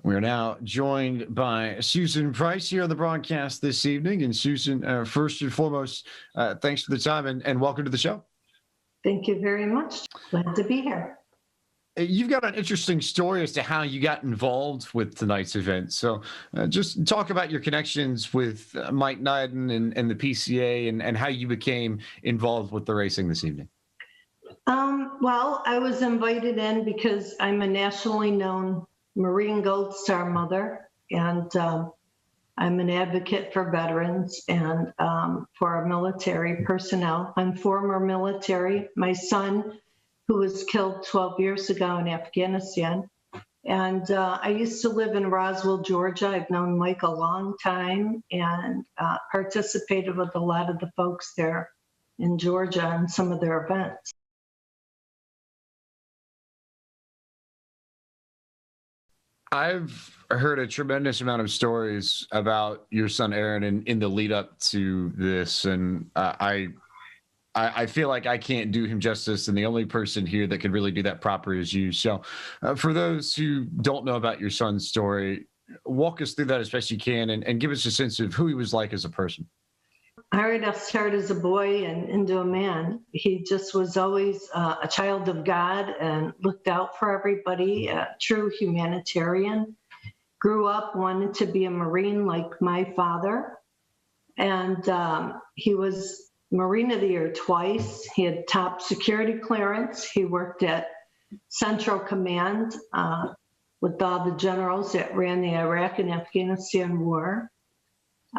We're now joined by Susan Price here on the broadcast this evening. And Susan, first and foremost, thanks for the time and welcome to the show. Thank you very much. Glad to be here. You've got an interesting story as to how you got involved with tonight's event. So just talk about your connections with Mike Nyden and the PCA and how you became involved with the racing this evening. Well, I was invited in because I'm a nationally known Marine Gold Star mother, and I'm an advocate for veterans and for our military personnel. I'm former military. My son, who was killed 12 years ago in Afghanistan, and I used to live in Roswell, Georgia. I've known Mike a long time and participated with a lot of the folks there in Georgia on some of their events. I've heard a tremendous amount of stories about your son Aaron in the lead up to this, and I feel like I can't do him justice, and the only person here that could really do that proper is you. So, for those who don't know about your son's story, walk us through that as best you can, and give us a sense of who he was like as a person. All right, I'll start as a boy and into a man. He just was always a child of God and looked out for everybody, a true humanitarian. Grew up, wanted to be a Marine like my father. And he was Marine of the Year twice. He had top security clearance. He worked at Central Command with all the generals that ran the Iraq and Afghanistan war.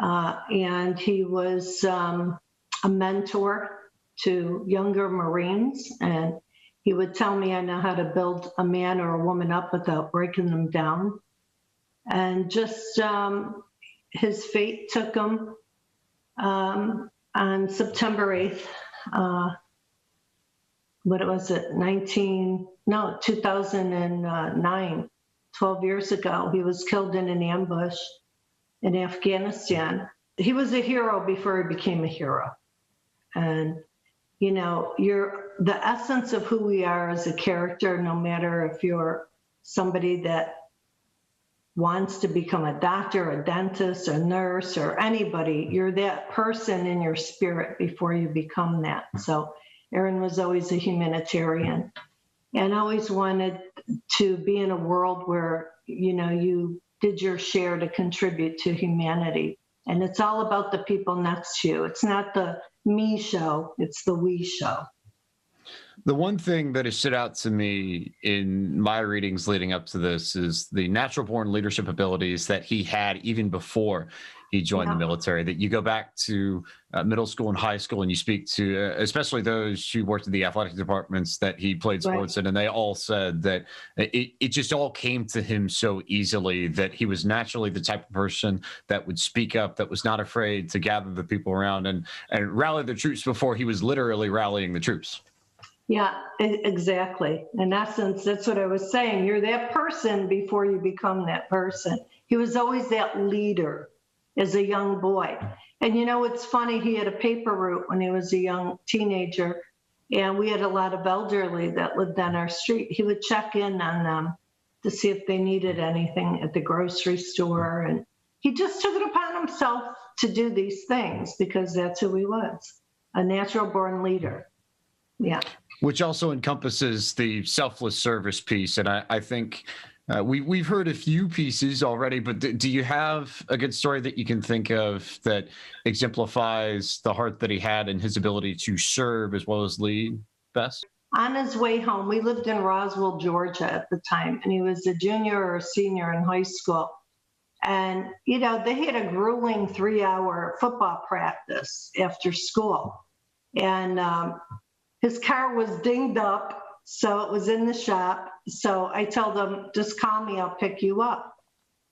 And he was a mentor to younger Marines, and he would tell me I know how to build a man or a woman up without breaking them down. And just his fate took him on September 8th. What was it, 2009, 12 years ago. He was killed in an ambush in Afghanistan. He was a hero before he became a hero. And, you know, the essence of who we are as a character, no matter if you're somebody that wants to become a doctor, a dentist, a nurse, or anybody, you're that person in your spirit before you become that. So Aaron was always a humanitarian and always wanted to be in a world where, you know, you did your share to contribute to humanity. And it's all about the people next to you. It's not the me show, it's the we show. The one thing that has stood out to me in my readings leading up to this is the natural born leadership abilities that he had even before he joined the military, that you go back to middle school and high school and you speak to especially those who worked in the athletic departments that he played sports in, and they all said that it just all came to him so easily, that he was naturally the type of person that would speak up, that was not afraid to gather the people around and rally the troops before he was literally rallying the troops. Yeah, exactly. In essence, that's what I was saying. You're that person before you become that person. He was always that leader as a young boy. And you know, it's funny, he had a paper route when he was a young teenager, and we had a lot of elderly that lived on our street. He would check in on them to see if they needed anything at the grocery store. And he just took it upon himself to do these things because that's who he was, a natural born leader. Yeah. Which also encompasses the selfless service piece. And I think we've heard a few pieces already, but do you have a good story that you can think of that exemplifies the heart that he had and his ability to serve as well as lead best? On his way home, we lived in Roswell, Georgia at the time, and he was a junior or a senior in high school. And, you know, they had a grueling 3-hour football practice after school. And his car was dinged up, so it was in the shop. So I told him, just call me, I'll pick you up.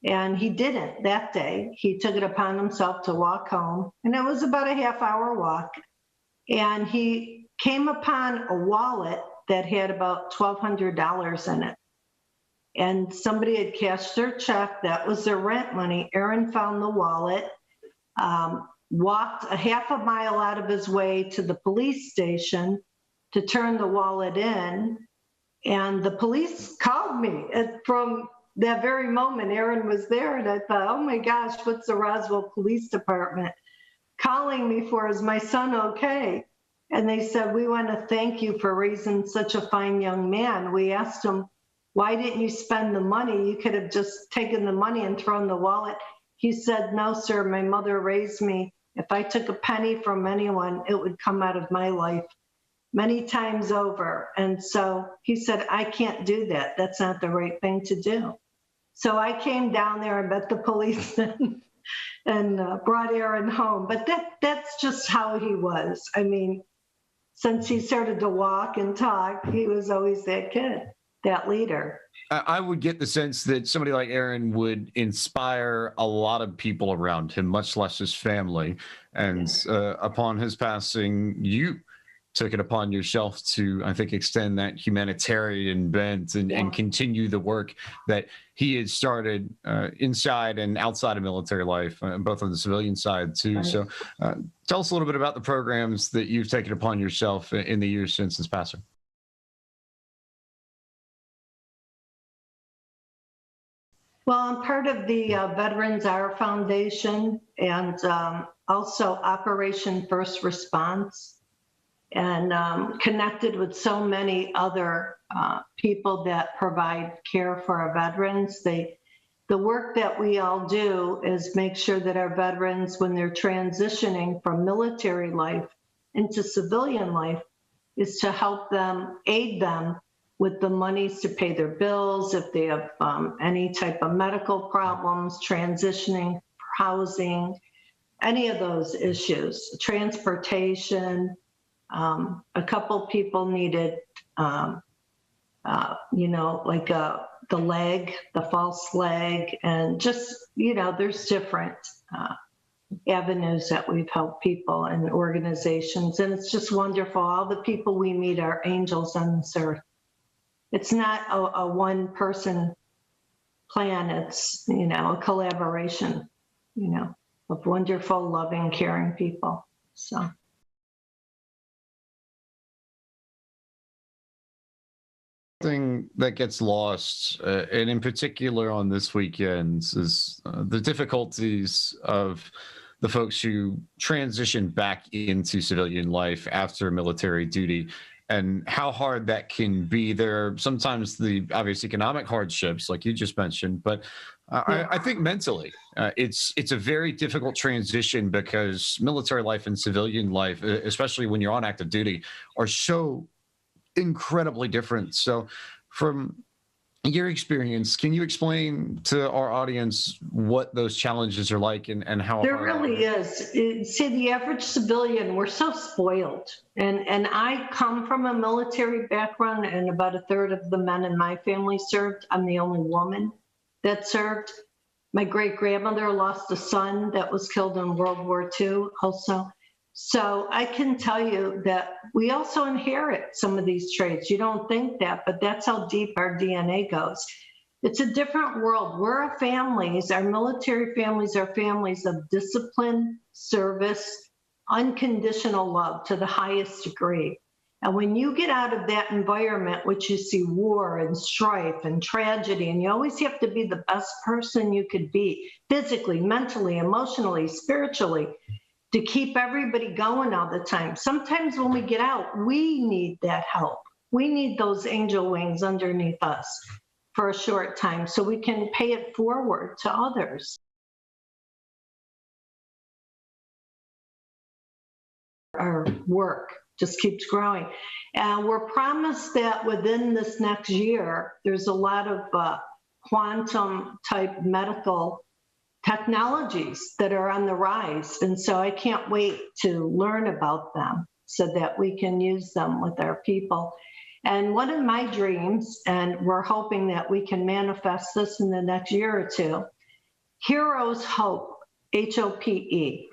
And he didn't that day. He took it upon himself to walk home, and it was about a half-hour walk. And he came upon a wallet that had about $1,200 in it. And somebody had cashed their check. That was their rent money. Aaron found the wallet, walked a half a mile out of his way to the police station to turn the wallet in. And the police called me from that very moment, Aaron was there, and I thought, oh my gosh, what's the Roswell Police Department calling me for? Is my son okay? And they said, we want to thank you for raising such a fine young man. We asked him, why didn't you spend the money? You could have just taken the money and thrown the wallet. He said, no, sir, my mother raised me. If I took a penny from anyone, it would come out of my life many times over. And so he said, I can't do that. That's not the right thing to do. So I came down there and met the policeman and brought Aaron home. But that's just how he was. I mean, since he started to walk and talk, he was always that kid, that leader. I would get the sense that somebody like Aaron would inspire a lot of people around him, much less his family. And upon his passing, you took it upon yourself to, I think, extend that humanitarian bent and continue the work that he had started inside and outside of military life, both on the civilian side too. Right. So tell us a little bit about the programs that you've taken upon yourself in the years since his passing. Well, I'm part of the Veterans Hour Foundation and also Operation First Response, and connected with so many other people that provide care for our veterans. The work that we all do is make sure that our veterans, when they're transitioning from military life into civilian life, is to help them, aid them with the monies to pay their bills, if they have any type of medical problems, transitioning, housing, any of those issues, transportation. A couple people needed, like the leg, the false leg, and just, there's different avenues that we've helped people and organizations. And it's just wonderful. All the people we meet are angels on this earth. It's not a one person plan. It's, a collaboration, of wonderful, loving, caring people. So. Thing that gets lost, and in particular on this weekend, is the difficulties of the folks who transition back into civilian life after military duty, and how hard that can be. There are sometimes the obvious economic hardships, like you just mentioned, but I think mentally, it's a very difficult transition because military life and civilian life, especially when you're on active duty, are so incredibly different. So from your experience, can you explain to our audience what those challenges are like and how there really is? See, the average civilian, we're so spoiled. And I come from a military background, and about a third of the men in my family served. I'm the only woman that served. My great-grandmother lost a son that was killed in World War II also. So I can tell you that we also inherit some of these traits. You don't think that, but that's how deep our DNA goes. It's a different world. We're families, our military families are families of discipline, service, unconditional love to the highest degree. And when you get out of that environment, which you see war and strife and tragedy, and you always have to be the best person you could be, physically, mentally, emotionally, spiritually, to keep everybody going all the time. Sometimes when we get out, we need that help. We need those angel wings underneath us for a short time so we can pay it forward to others. Our work just keeps growing. And we're promised that within this next year, there's a lot of quantum type medical technologies that are on the rise. And so I can't wait to learn about them so that we can use them with our people. And one of my dreams, and we're hoping that we can manifest this in the next year or two, Heroes Hope, HOPE.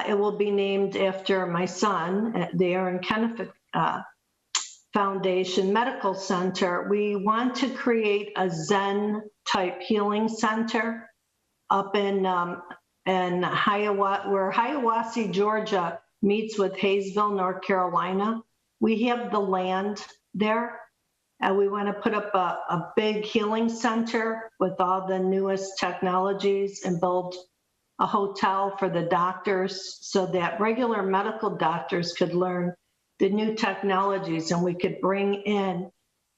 It will be named after my son at the Aaron Kenneth Foundation Medical Center. We want to create a Zen type healing center up in Hiawassee, where Hiawassee, Georgia meets with Hayesville, North Carolina. We have the land there, And we want to put up a big healing center with all the newest technologies and build a hotel for the doctors so that regular medical doctors could learn the new technologies, and we could bring in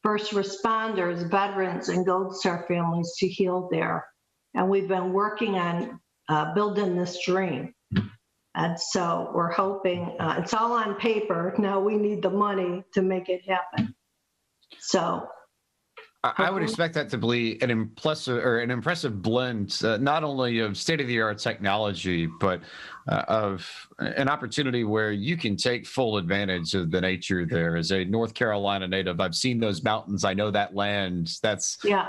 first responders, veterans, and Gold Star families to heal there. And we've been working on building this dream. And so we're hoping, it's all on paper. Now we need the money to make it happen. So I would expect that to be an impressive blend, not only of state-of-the-art technology, but of an opportunity where you can take full advantage of the nature there. As a North Carolina native, I've seen those mountains. I know that land. yeah,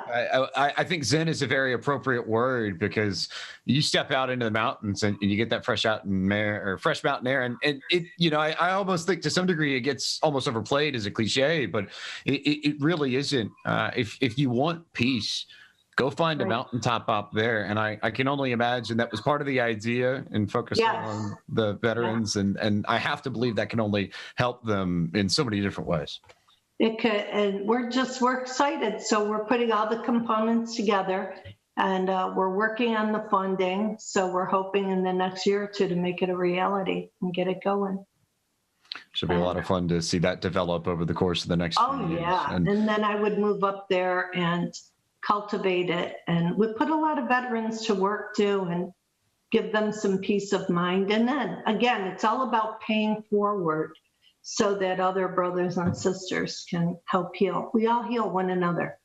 I think Zen is a very appropriate word, because you step out into the mountains and you get that fresh mountain air. And it, I almost think to some degree it gets almost overplayed as a cliche, but it really isn't. If you want peace, go find a mountaintop up there. And I can only imagine that was part of the idea in focusing on the veterans. And I have to believe that can only help them in so many different ways. It could, and we're excited. So we're putting all the components together, and we're working on the funding. So we're hoping in the next year or two to make it a reality and get it going. Should be a lot of fun to see that develop over the course of the next few years. And then I would move up there and cultivate it. And we put a lot of veterans to work too, and give them some peace of mind. And then again, it's all about paying forward so that other brothers and sisters can help heal. We all heal one another.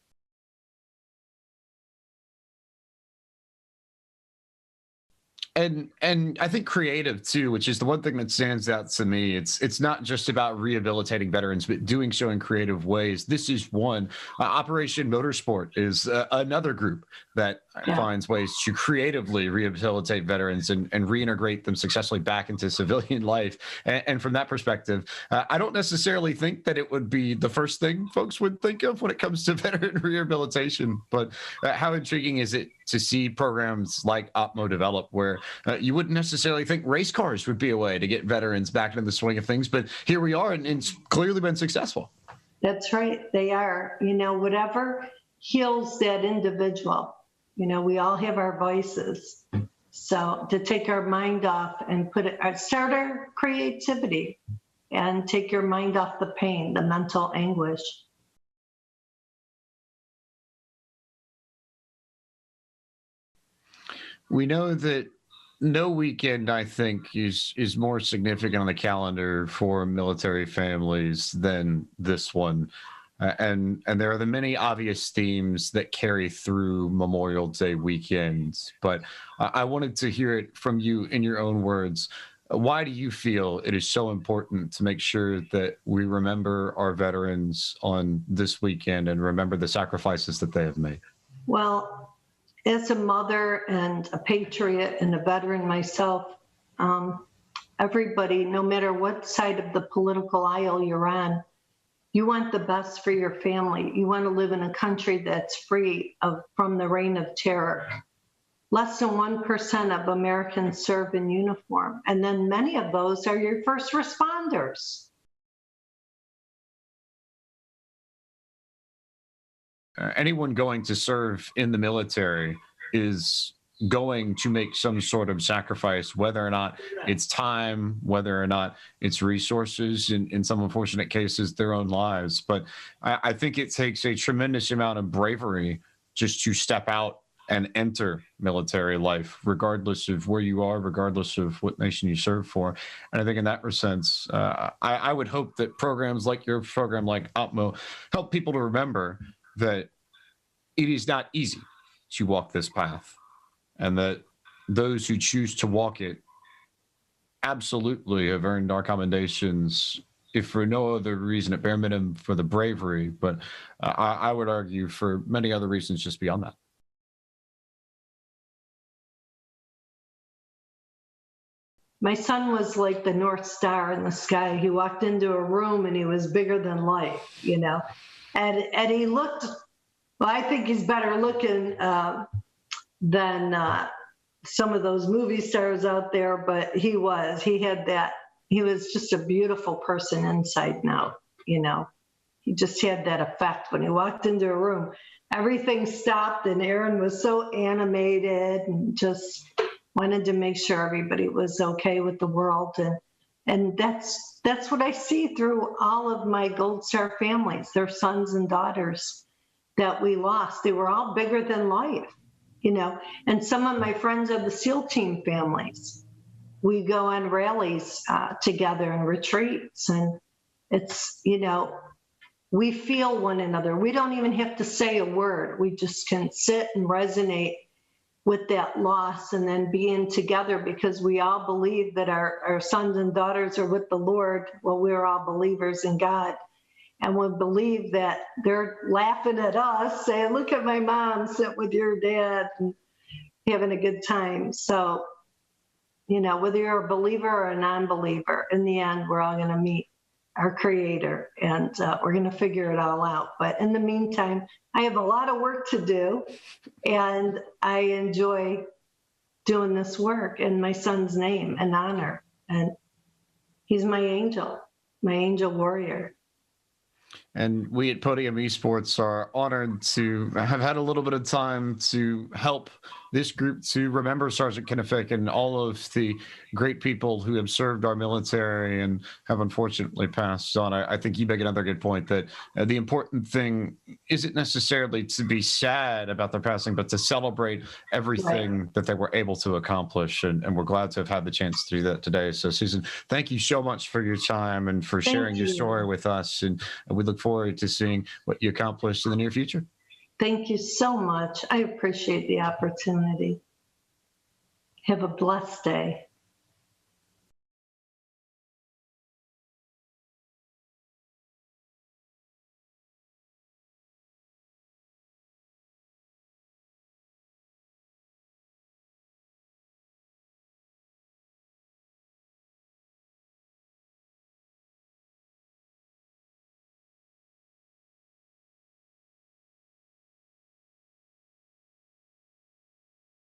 And I think creative too, which is the one thing that stands out to me. It's not just about rehabilitating veterans, but doing so in creative ways. This is one. Operation Motorsport is another group that finds ways to creatively rehabilitate veterans and reintegrate them successfully back into civilian life. And from that perspective, I don't necessarily think that it would be the first thing folks would think of when it comes to veteran rehabilitation. But how intriguing is it to see programs like OPMO develop, where you wouldn't necessarily think race cars would be a way to get veterans back into the swing of things, but here we are, and it's clearly been successful. That's right, they are. Whatever heals that individual, we all have our vices. So to take our mind off and start our creativity and take your mind off the pain, the mental anguish. We know that no weekend, I think, is more significant on the calendar for military families than this one. And there are the many obvious themes that carry through Memorial Day weekend. But I wanted to hear it from you in your own words. Why do you feel it is so important to make sure that we remember our veterans on this weekend and remember the sacrifices that they have made? Well, as a mother and a patriot and a veteran myself, everybody, no matter what side of the political aisle you're on, you want the best for your family. You want to live in a country that's free from the reign of terror. Less than 1% of Americans serve in uniform, and then many of those are your first responders. Anyone going to serve in the military is going to make some sort of sacrifice, whether or not it's time, whether or not it's resources, in some unfortunate cases, their own lives. But I think it takes a tremendous amount of bravery just to step out and enter military life, regardless of where you are, regardless of what nation you serve for. And I think in that sense, I would hope that programs like your program, like OPMO, help people to remember that it is not easy to walk this path, and that those who choose to walk it absolutely have earned our commendations, if for no other reason, at bare minimum, for the bravery, but I would argue for many other reasons just beyond that. My son was like the North Star in the sky. He walked into a room and he was bigger than life, and he looked, well, I think he's better looking than some of those movie stars out there, but he was just a beautiful person inside now, he just had that effect when he walked into a room. Everything stopped, and Aaron was so animated and just wanted to make sure everybody was okay with the world. And that's what I see through all of my Gold Star families, their sons and daughters that we lost. They were all bigger than life, you know. And some of my friends are the SEAL team families. We go on rallies together and retreats, and it's, you know, we feel one another. We don't even have to say a word. We just can sit and resonate with that loss and then being together, because we all believe that our sons and daughters are with the Lord. Well, we're all believers in God. And we believe that they're laughing at us, saying, look at my mom sitting with your dad and having a good time. So, you know, whether you're a believer or a non-believer, in the end, we're all going to meet our Creator, and we're going to figure it all out. But in the meantime, I have a lot of work to do, and I enjoy doing this work in my son's name and honor. And he's my angel warrior. And we at Podium Esports are honored to have had a little bit of time to help this group to remember Sergeant Kennefic and all of the great people who have served our military and have unfortunately passed on. I think you make another good point that the important thing isn't necessarily to be sad about their passing, but to celebrate everything that they were able to accomplish. And we're glad to have had the chance to do that today. So, Susan, thank you so much for your time and for sharing your story with us. And we look forward to seeing what you accomplish in the near future. Thank you so much. I appreciate the opportunity. Have a blessed day.